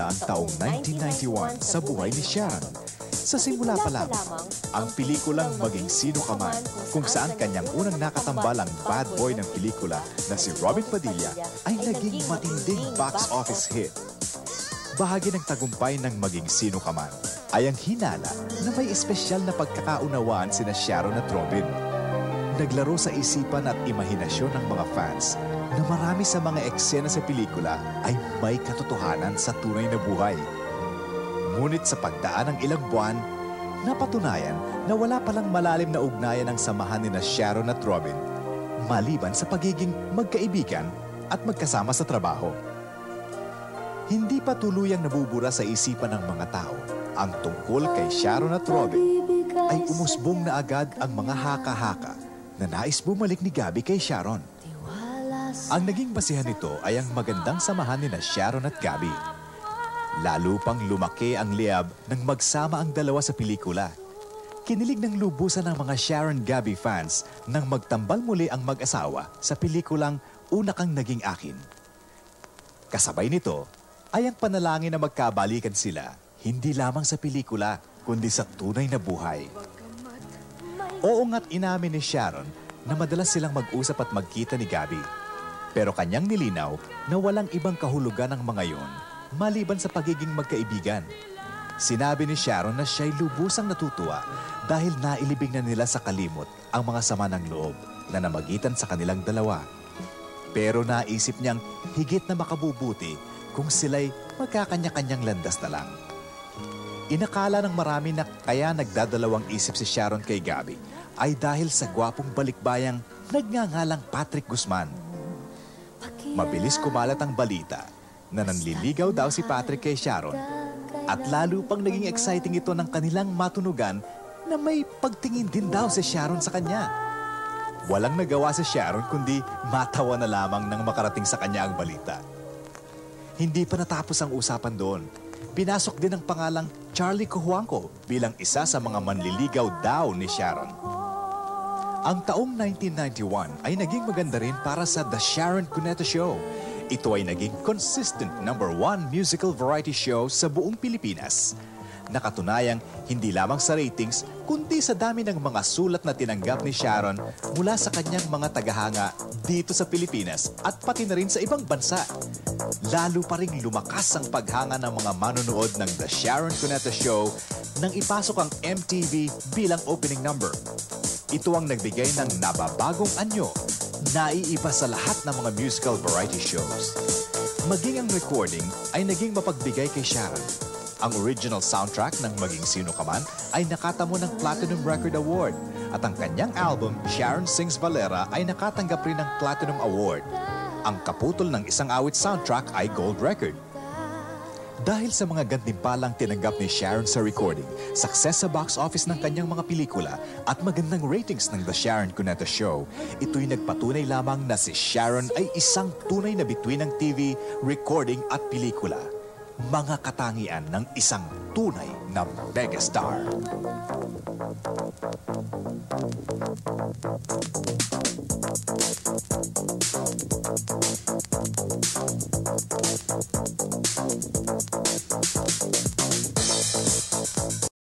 na ang taong 1991 sa buhay ni Sharon. Sa simula pa lamang, ang pelikulang Maging Sino Ka Man, kung saan kanyang unang nakatambal ang bad boy ng pelikula na si Robin Padilla, ay naging matinding box office hit. Bahagi ng tagumpay ng Maging Sino Ka Man ay ang hinala na may espesyal na pagkakaunawaan sina Sharon at Robin. Naglaro sa isipan at imahinasyon ng mga fans na marami sa mga eksena sa pelikula ay may katotohanan sa tunay na buhay. Ngunit sa pagdaan ng ilang buwan, napatunayan na wala palang malalim na ugnayan ang samahan ni Sharon at Robin, maliban sa pagiging magkaibigan at magkasama sa trabaho. Hindi pa tuluyang nabubura sa isipan ng mga tao ang tungkol kay Sharon at Robin, ay umusbong na agad ang mga haka-haka na nais bumalik ni Gabby kay Sharon. Ang naging basihan nito ay ang magandang samahan ni Sharon at Gabby. Lalo pang lumaki ang liab nang magsama ang dalawa sa pelikula. Kinilig ng lubusan ng mga Sharon-Gabby fans nang magtambal muli ang mag-asawa sa pelikulang Una Kang Naging Akin. Kasabay nito ay ang panalangin na magkabalikan sila, hindi lamang sa pelikula, kundi sa tunay na buhay. Oo nga't inamin ni Sharon na madalas silang mag-usap at magkita ni Gabby. Pero kanyang nilinaw na walang ibang kahulugan ang mga yon maliban sa pagiging magkaibigan. Sinabi ni Sharon na siya'y lubusang natutuwa dahil nailibing na nila sa kalimot ang mga sama ng loob na namagitan sa kanilang dalawa. Pero naisip niyang higit na makabubuti kung sila'y magkakanya-kanyang landas na lang. Inakala ng marami na kaya nagdadalawang isip si Sharon kay Gabby ay dahil sa gwapong balikbayang nagngangalang Patrick Guzman. Mabilis kumalat ang balita na nanliligaw daw si Patrick kay Sharon at lalo pang naging exciting ito ng kanilang matunugan na may pagtingin din daw si Sharon sa kanya. Walang nagawa si Sharon kundi matawa na lamang nang makarating sa kanya ang balita. Hindi pa natapos ang usapan doon. Pinasok din ang pangalang Charlie Cojuangco bilang isa sa mga manliligaw daw ni Sharon. Ang taong 1991 ay naging maganda rin para sa The Sharon Cuneta Show. Ito ay naging consistent #1 musical variety show sa buong Pilipinas. Nakatunayang hindi lamang sa ratings, kundi sa dami ng mga sulat na tinanggap ni Sharon mula sa kanyang mga tagahanga dito sa Pilipinas at pati na rin sa ibang bansa. Lalo pa ring lumakas ang paghanga ng mga manonood ng The Sharon Cuneta Show nang ipasok ang MTV bilang opening number. Ito ang nagbigay ng nababagong anyo, naiiba sa lahat ng mga musical variety shows. Maging ang recording ay naging mapagbigay kay Sharon. Ang original soundtrack ng Maging Sino Ka Man ay nakatamo ng Platinum Record Award at ang kanyang album, Sharon Sings Valera, ay nakatanggap rin ng Platinum Award. Ang kaputol ng isang awit soundtrack ay Gold Record. Dahil sa mga gantimpalang tinanggap ni Sharon sa recording, success sa box office ng kanyang mga pelikula at magandang ratings ng The Sharon Cuneta Show, ito'y nagpatunay lamang na si Sharon ay isang tunay na bituin ng TV, recording at pelikula. Mga katangian ng isang tunay na megastar.